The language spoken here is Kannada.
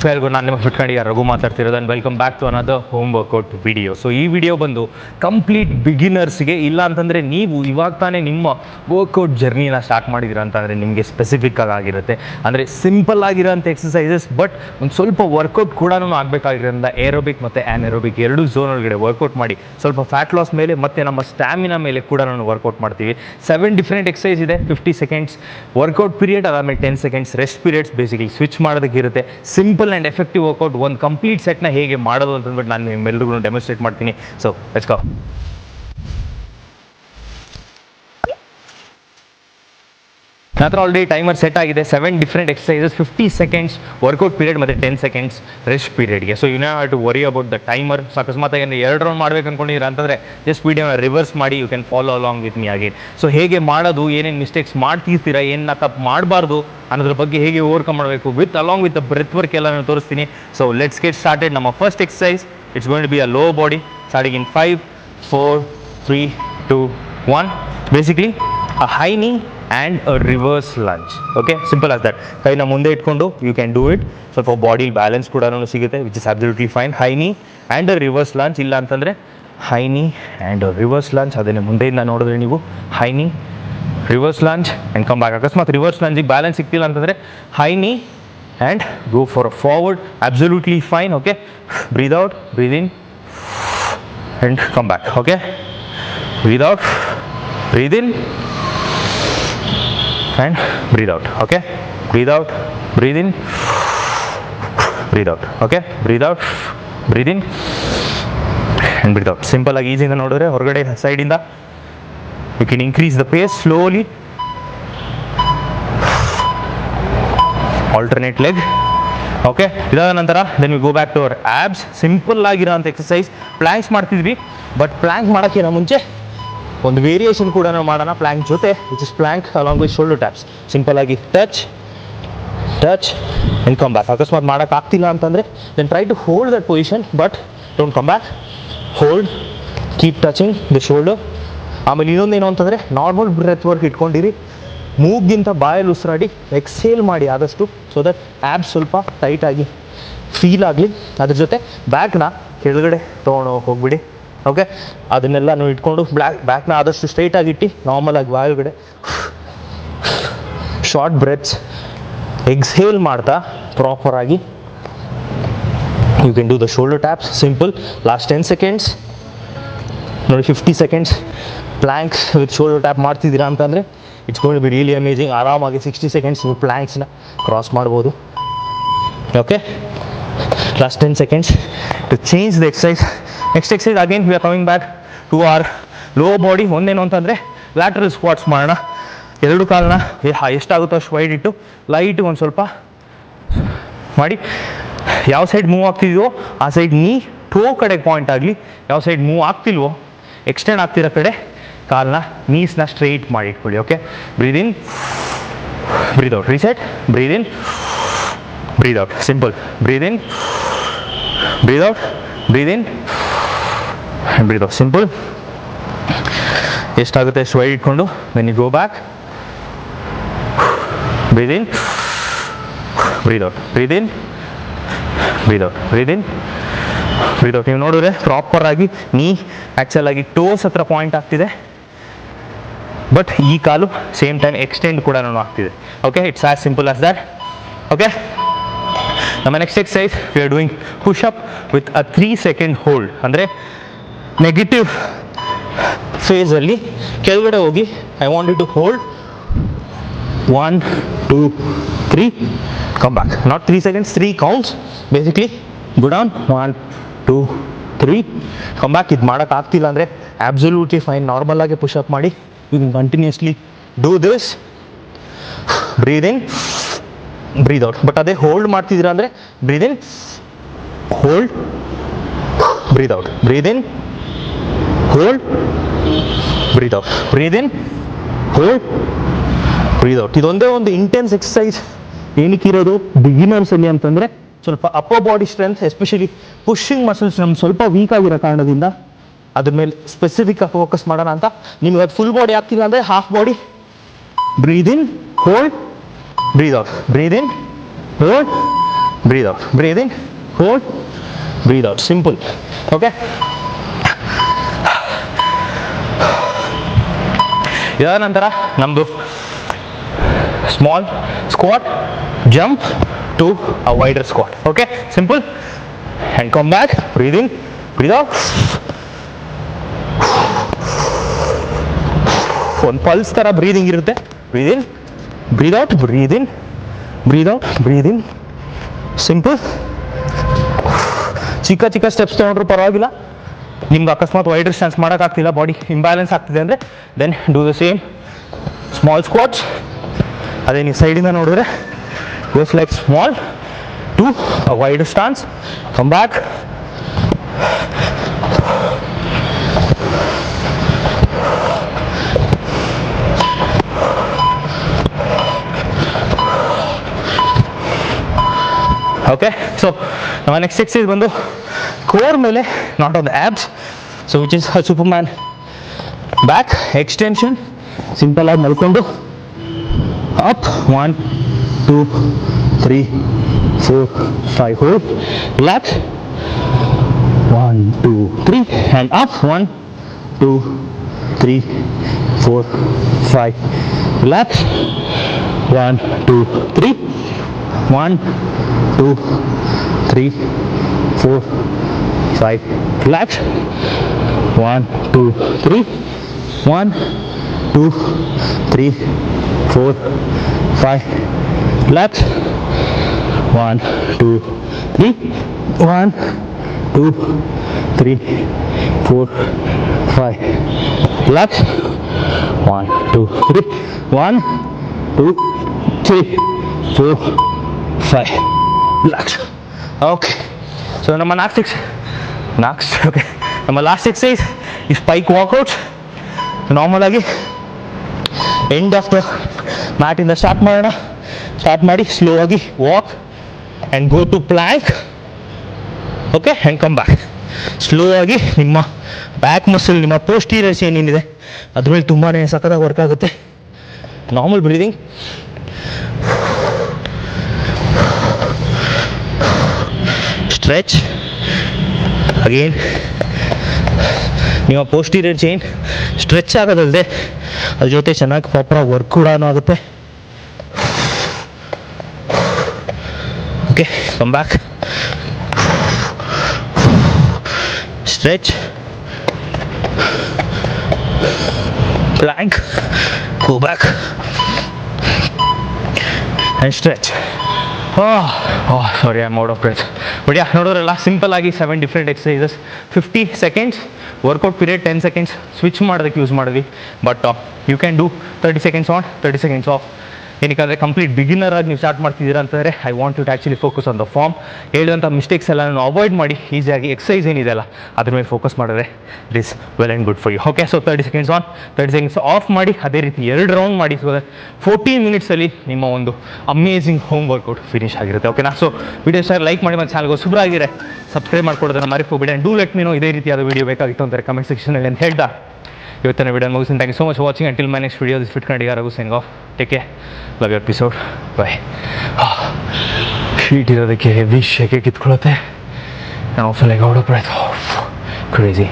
ಫೇರ್ಗೂ ನಾನು ನಿಮ್ಮ ಫಿಟ್ಕಂಡಿಗೆ ರಘು ಮಾತಾಡ್ತಿರೋದು and welcome back to another home workout video. So ಈ ವಿಡಿಯೋ ಬಂದು ಕಂಪ್ಲೀಟ್ ಬಿಗಿನರ್ಸ್ಗೆ, ಇಲ್ಲ ಅಂತಂದರೆ ನೀವು ಇವಾಗ ತಾನೇ ನಿಮ್ಮ ವರ್ಕೌಟ್ ಜರ್ನಿನ ಸ್ಟಾರ್ಟ್ ಮಾಡಿದ್ದೀರಾ ಅಂತಂದರೆ ನಿಮಗೆ ಸ್ಪೆಸಿಫಿಕ್ ಆಗಿರುತ್ತೆ. ಅಂದರೆ ಸಿಂಪಲ್ ಆಗಿರೋಂಥ ಎಕ್ಸಸೈಸಸ್, ಬಟ್ ಒಂದು ಸ್ವಲ್ಪ ವರ್ಕೌಟ್ ಕೂಡ ಆಗಬೇಕಾಗಿರೋದ್ರಿಂದ ಏರೋಬಿಕ್ ಮತ್ತು ಆ್ಯನ್ಏರೋಬಿಕ್ ಎರಡೂ ಝೋನ್ ಒಳಗಡೆ ವರ್ಕೌಟ್ ಮಾಡಿ ಸ್ವಲ್ಪ ಫ್ಯಾಟ್ ಲಾಸ್ ಮೇಲೆ ಮತ್ತು ನಮ್ಮ ಸ್ಟ್ಯಾಮಿನಾ ಮೇಲೆ ಕೂಡ ವರ್ಕೌಟ್ ಮಾಡ್ತೀವಿ. 7 ಡಿಫ್ರೆಂಟ್ ಎಕ್ಸಸೈಸ್ ಇದೆ. 50 ಸೆಕೆಂಡ್ಸ್ ವರ್ಕೌಟ್ ಪೀರಿಯಡ್, ಅದಾದಮೇಲೆ 10 seconds rest periods basically switch ಮಾಡೋದಕ್ಕಿರುತ್ತೆ. ಸಿಂಪಲ್ ಆ್ಯಂಡ್ ಎಫೆಕ್ಟಿವ್ ವರ್ಕೌಟ್, ಒಂದು ಕಂಪ್ಲೀಟ್ ಸೆಟ್ನ ಹೇಗೆ ಮಾಡೋದು ಅಂತಂದ್ಬಿಟ್ಟು ನಾನು ನಿಮ್ಮೆಲ್ಲರಿಗೂ ಡೆಮೋಸ್ಟ್ರೇಟ್ ಮಾಡ್ತೀನಿ. So let's go. ನನ್ನ ಹತ್ರ ಆಲ್ರೆಡಿ ಟೈಮರ್ ಸೆಟ್ ಆಗಿದೆ. 7 different exercises, 50 seconds workout period ಮತ್ತು 10 ಸೆಕೆಂಡ್ಸ್ ರೆಸ್ಟ್ ಪೀರಿಯಡ್ಗೆ. So you have to worry about the timer. So ಅಕಸ್ಮಾತಾಗಿ 2 ರೌಂಡ್ ಮಾಡ್ಬೇಕು ಅಂದ್ಕೊಂಡಿದ್ದೀರಾ ಅಂತಂದರೆ ಜಸ್ಟ್ ವಿಡಿಯೋನ ರಿವರ್ಸ್ ಮಾಡಿ you can follow along with me again. So ಹೇಗೆ ಮಾಡೋದು, ಏನೇನು ಮಿಸ್ಟೇಕ್ಸ್ ಮಾಡ್ತಿರ್ತೀರಾ, ಏನ ತಪ್ಪು ಮಾಡಬಾರ್ದು ಅನ್ನೋದ್ರ ಬಗ್ಗೆ ಹೇಗೆ ಓವರ್ಕಮ್ ಮಾಡಬೇಕು with along with the breath work ಎಲ್ಲ ನಾನು ತೋರಿಸ್ತೀನಿ. So let's get started. ನಮ್ಮ first exercise, it's going to be a low body starting in 5, 4, 3, 2, 1. Basically a high knee and a reverse lunge. Okay, simple as that. ಕೈನ ಮುಂದೆ ಇಟ್ಕೊಂಡು ಯು ಕ್ಯಾನ್ ಡೂ ಇಟ್. ಸ್ವಲ್ಪ ಬಾಡಿ ಬ್ಯಾಲೆನ್ಸ್ ಕೂಡ ಸಿಗುತ್ತೆ, which is absolutely fine. High knee and a reverse launch, ಇಲ್ಲ ಅಂತಂದರೆ high knee and reverse launch. ಅದನ್ನೇ ಮುಂದೆಯಿಂದ ನೋಡಿದ್ರೆ ನೀವು high knee reverse lunge and come back. ಅಕಸ್ಮಾತ್ ರಿವರ್ಸ್ ಲಾಂಚಿಗೆ ಬ್ಯಾಲೆನ್ಸ್ ಸಿಗ್ತಿಲ್ಲ ಅಂತಂದರೆ high knee and go for a forward, absolutely fine. Okay, breathe out, breathe in and come back. Okay, breathe out, breathe in and breathe out. Okay, breathe out, breathe in, breathe out. Okay, breathe out, breathe in and breathe out. Simple ಆಗಿ ಈಸಿಯಿಂದ ನೋಡಿದ್ರೆ ಹೊರಗಡೆ ಸೈಡಿಂದ you can increase the pace slowly. Alternate leg. Okay, ಇದಾದ ನಂತರ then we go back to our abs. Simple ಆಗಿರೋಂಥ ಎಕ್ಸಸೈಸ್. ಪ್ಲ್ಯಾಂಕ್ಸ್ ಮಾಡ್ತಿದ್ವಿ, ಬಟ್ ಪ್ಲ್ಯಾಂಕ್ ಮಾಡೋಕ್ಕಿಂತ ಮುಂಚೆ ಒಂದು ವೇರಿಯೇಷನ್ ಕೂಡ ನಾವು ಮಾಡೋಣ ಪ್ಲ್ಯಾಂಕ್ ಜೊತೆ, which is plank along with shoulder taps. Simple ಆಗಿ touch touch and come back. ಅಕಸ್ಮಾತ್ ಮಾಡೋಕ್ಕಾಗ್ತಿಲ್ಲ ಅಂತಂದರೆ then try to hold that position, but don't come back. Hold, keep touching the shoulder. ಆಮೇಲೆ ಇನ್ನೊಂದೇನು ಅಂತಂದರೆ ನಾರ್ಮಲ್ ಬ್ರೆತ್ ವರ್ಕ್ ಇಟ್ಕೊಂಡಿರಿ. ಮೂಗಿಂತ ಬಾಯಲ್ಲಿ ಉಸಿರಾಡಿ ಎಕ್ಸೇಲ್ ಮಾಡಿ ಆದಷ್ಟು, ಸೊ ದಟ್ ಆ್ಯಬ್ಸ್ ಸ್ವಲ್ಪ ಟೈಟಾಗಿ ಫೀಲ್ ಆಗಲಿ. ಅದ್ರ ಜೊತೆ ಬ್ಯಾಕ್ನ ಕೆಳಗಡೆ ತೊಗೊಂಡು ಹೋಗ್ಬಿಡಿ. ಓಕೆ, ಅದನ್ನೆಲ್ಲ ಇಟ್ಕೊಂಡು ಬ್ಯಾಕ್ನ ಆದಷ್ಟು ಸ್ಟ್ರೈಟಾಗಿ ಇಟ್ಟು ನಾರ್ಮಲಾಗಿ ಬಾಯೊಳಗಡೆ ಶಾರ್ಟ್ ಬ್ರೆತ್ಸ್ ಎಕ್ಸೇಲ್ ಮಾಡ್ತಾ ಪ್ರಾಪರಾಗಿ you can do the shoulder taps. Simple. Last 10 seconds ನೋಡಿ, 50 seconds plank with shoulder tap ಮಾಡ್ತಿದ್ದೀರಾ ಅಂತಂದರೆ it's going to be really amazing. ಆರಾಮಾಗಿ 60 ಸೆಕೆಂಡ್ಸ್ ನೀವು ಪ್ಲ್ಯಾಂಕ್ಸ್ನ ಕ್ರಾಸ್ ಮಾಡ್ಬೋದು. Okay, last 10 seconds to change the exercise. Next exercise again we are coming back to our low body. ಒಂದೇನು ಅಂತಂದರೆ ಲ್ಯಾಟ್ರಲ್ ಸ್ಕ್ವಾಟ್ಸ್ ಮಾಡೋಣ. ಎರಡು ಕಾಲನ್ನ ಎಷ್ಟಾಗುತ್ತೋ ಅಷ್ಟು ವೈಡ್ ಇಟ್ಟು ಲೈಟ್ ಒಂದು ಸ್ವಲ್ಪ ಮಾಡಿ, ಯಾವ ಸೈಡ್ ಮೂವ್ ಆಗ್ತಿದೆಯೋ ಆ ಸೈಡ್ ನೀ ಟೋ ಕಡೆ ಪಾಯಿಂಟ್ ಆಗಲಿ, ಯಾವ ಸೈಡ್ ಮೂವ್ ಆಗ್ತಿಲ್ವೋ ಎಕ್ಸ್ಟೆಂಡ್ ಆಗ್ತಿರೋ ಕಡೆ ಕಾಲನ್ನ ನೀಸ್ನ ಸ್ಟ್ರೈಟ್ ಮಾಡಿ ಇಟ್ಕೊಳ್ಳಿ. Okay, breathe in, breathe out, reset, breathe in, breathe out. Simple. Breathe in, breathe out, breathe in and breathe out. Simple. ಎಷ್ಟಾಗುತ್ತೆ ಅಷ್ಟು ವೈಡ್ ಇಟ್ಕೊಂಡು when you go back, breathe in, breathe out, breathe in, breathe out, breathe in, breathe out. ನೀವು ನೋಡಿದ್ರೆ ಪ್ರಾಪರ್ ಆಗಿ ನೀ ಆ್ಯಕ್ಚುಲ್ ಆಗಿ ಟೋಸ್ ಹತ್ರ ಪಾಯಿಂಟ್ ಆಗ್ತಿದೆ, ಬಟ್ ಈ ಕಾಲು ಸೇಮ್ ಟೈಮ್ ಎಕ್ಸ್ಟೆಂಡ್ ಕೂಡ ಆಗ್ತಿದೆ. Okay, it's as simple as that. Okay, ನಮ್ಮ next exercise we are doing push up with a 3 second hold. ಅಂದರೆ ನೆಗೆಟಿವ್ ಫೇಸಲ್ಲಿ ಕೆಳಗಡೆ ಹೋಗಿ I want you to hold 1, 2, 3, come back. Not 3 seconds, 3 counts basically. Go down, 1, 2, 3, come back. ಇದು ಮಾಡೋಕ್ಕಾಗ್ತಿಲ್ಲ ಅಂದರೆ ಆಬ್ಸಲ್ಯೂಟ್ಲಿ ಫೈನ್, ನಾರ್ಮಲ್ ಆಗಿ ಪುಷ್ ಅಪ್ ಮಾಡಿ. You can continuously do this. Breathe in, breathe out. But ಅದೇ ಹೋಲ್ಡ್ ಮಾಡ್ತಿದ್ದೀರಾ ಅಂದರೆ ಬ್ರೀದ್ ಇನ್, ಹೋಲ್ಡ್, ಬ್ರೀದ್ ಔಟ್, ಬ್ರೀದ್ ಇನ್, ಹೋಲ್ಡ್, ಬ್ರೀದ್ ಔಟ್, ಬ್ರೀದ್ ಇನ್, ಹೋಲ್ಡ್, ಬ್ರೀದ್ ಔಟ್. ಇದೊಂದೇ ಒಂದು ಇಂಟೆನ್ಸ್ ಎಕ್ಸಸೈಸ್. ಏನಕ್ಕಿರೋದು ಬಿಗಿನರ್ಸಲ್ಲಿ ಅಂತಂದರೆ ಸ್ವಲ್ಪ upper body strength, especially pushing muscles ನಮ್ಗೆ ಸ್ವಲ್ಪ ವೀಕ್ ಆಗಿರೋ ಕಾರಣದಿಂದ ಅದ್ರ ಮೇಲೆ ಸ್ಪೆಸಿಫಿಕ್ ಆಗಿ ಫೋಕಸ್ ಮಾಡೋಣ ಅಂತ. ನಿಮ್ಗೆ ಅದು ಫುಲ್ ಬಾಡಿ ಆಗ್ತಿಲ್ಲ ಅಂದರೆ half body. Breathe in, hold, breathe out, breathe in, hold, breathe out, breathe in, hold, breathe out, simple. Okay, ಇದಾದ ನಂತರ ನಮ್ಮದು small squat jump to a wider squat. Okay, simple. And come back, breathe in, breathe out. ಒಂದು ಪಲ್ಸ್ ಥರ ಬ್ರೀದಿಂಗ್ ಇರುತ್ತೆ. Breathe in, breathe out, breathe in, breathe out, breathe in. Simple. ಚಿಕ್ಕ ಚಿಕ್ಕ ಸ್ಟೆಪ್ಸ್ ತೊಗೊಂಡ್ರು ಪರವಾಗಿಲ್ಲ. ನಿಮ್ಗೆ ಅಕಸ್ಮಾತ್ ವೈಡರ್ ಸ್ಟ್ಯಾನ್ಸ್ ಮಾಡೋಕ್ಕಾಗ್ತಿಲ್ಲ, ಬಾಡಿ ಇಂಬ್ಯಾಲೆನ್ಸ್ ಆಗ್ತಿದೆ ಅಂದರೆ then do the same small squats. ಅದೇ ನೀವು ಸೈಡಿಂದ ನೋಡಿದ್ರೆ goes like small to a wider stance. Come back. Okay, so ನಮ್ಮ ನೆಕ್ಸ್ಟ್ ಎಕ್ಸಸೈಸ್ ಬಂದು ಕೋರ್ ಮೇಲೆ, not on the abs. So which is Superman back extension. Simple ಆಗಿ ಮಲ್ಕೊಂಡು up 1 2 3 4 5 hold, relax 1 2 3 and up 1 2 3 4 5, relax 1 2 3 1 2 3 4 5, relax 1 2 3 1 2 3 4 5, relax 1 2 3 1 2 3 4 5, relax 1 2 3 1 2 3 4 5, relax. Okay, so ನಮ್ಮ ನಮ್ಮ ಲಾಸ್ಟ್ ಎಕ್ಸಸೈಸ್ ಈ ಸ್ಪೈಕ್ ವಾಕ್ಔಟ್. ನಾರ್ಮಲ್ ಆಗಿ ಎಂಡ್ ಆಫ್ ದ ಮ್ಯಾಟಿಂದ ಸ್ಟಾರ್ಟ್ ಮಾಡೋಣ. ಸ್ಟಾರ್ಟ್ ಮಾಡಿ ಸ್ಲೋ ಆಗಿ walk and go to plank. Okay, and come back. Slow ಆಗಿ ನಿಮ್ಮ ಬ್ಯಾಕ್ ಮಸಲ್, ನಿಮ್ಮ ಪೋಸ್ಟೀರಿಯರ್ ಚೈನ್ ಏನಿದೆ ಅದ್ರ ಮೇಲೆ ತುಂಬಾ ಸಖತ್ತಾಗಿ ವರ್ಕ್ ಆಗುತ್ತೆ. Normal breathing. Stretch again. ನಿಮ್ಮ ಪೋಸ್ಟೀರಿಯರ್ ಚೈನ್ ಸ್ಟ್ರೆಚ್ ಆಗೋದಲ್ಲದೆ ಅದ್ರ ಜೊತೆ ಚೆನ್ನಾಗಿ ಪ್ರಾಪರಾಗಿ ವರ್ಕ್ ಕೂಡ ಆಗುತ್ತೆ. Okay, come back. Stretch, plank, go back and stretch. Sorry, I am out of breath. But yeah, ನೋಡೋದ್ರಲ್ಲ, ಸಿಂಪಲ್ ಆಗಿ 7 different exercises, 50 seconds workout period, 10 seconds switch ಮಾಡೋದಕ್ಕೆ ಯೂಸ್ ಮಾಡಿದ್ವಿ. But you can do 30 seconds on, 30 seconds off. ಏನಕ್ಕೆ ಕಂಪ್ಲೀಟ್ ಬಿಗಿನರ್ ಆಗಿ ನೀವು ಸ್ಟಾರ್ಟ್ ಮಾಡ್ತಿದ್ದೀರಾ ಅಂತಂದರೆ I want you to actually focus on the form. ಹೇಳಿದಂಥ ಮಿಸ್ಟೇಕ್ಸ್ ಎಲ್ಲ ಅವಾಯ್ಡ್ ಮಾಡಿ ಈಸಿಯಾಗಿ ಎಕ್ಸಸೈಸ್ ಏನಿದೆಯಲ್ಲ ಅದ್ರ ಮೇಲೆ ಫೋಕಸ್ ಮಾಡಿದ್ರೆ it is well and good for you. Okay, so 30 seconds on, 30 seconds of ಮಾಡಿ. ಅದೇ ರೀತಿ 2 ರೌಂಡ್ ಮಾಡಿ. ಸೊ 14 ಮಿನಿಟ್ಸಲ್ಲಿ ನಿಮ್ಮ ಒಂದು ಅಮೇಝಿಂಗ್ ಹೋಮ್ ವರ್ಕೌಟ್ ಫಿನಿಶ್ ಆಗಿರುತ್ತೆ. ಓಕೆನಾ? ಸೊ ವಿಡಿಯೋ ಸರ್ ಲೈಕ್ ಮಾಡಿ, ಮತ್ತು ಚಾನಲ್ಗೆ ಹೊಸಬ್ರಾಗಿರೆ ಸಬ್ಸ್ಕ್ರೈಬ್ ಮಾಡ್ಕೊಡೋದನ್ನು ಮರೆಯಬೇಡಿ. And do let me know ಇದೇ ರೀತಿಯಾದ ವೀಡಿಯೋ ಬೇಕಾಗಿತ್ತು ಅಂತಾರೆ ಕಮೆಂಟ್ ಸೆಕ್ಷನಲ್ಲಿ ಅಂತ ಹೇಳ್ತಾ ಇವತ್ತಿನ ವಿಡಿಯೋ ಮುಗಿಸ್ತೀನಿ. Thank you so much for watching. Until my next video, this fit Kannadiga Raghu signing off. Take care, love you episode, bye. ಶೀಟ್ ಇರೋದಕ್ಕೆ ಹೆವಿ ಶೆಕೆ ಕಿತ್ಕೊಳ್ಳುತ್ತೆ. And also like out of breath, crazy.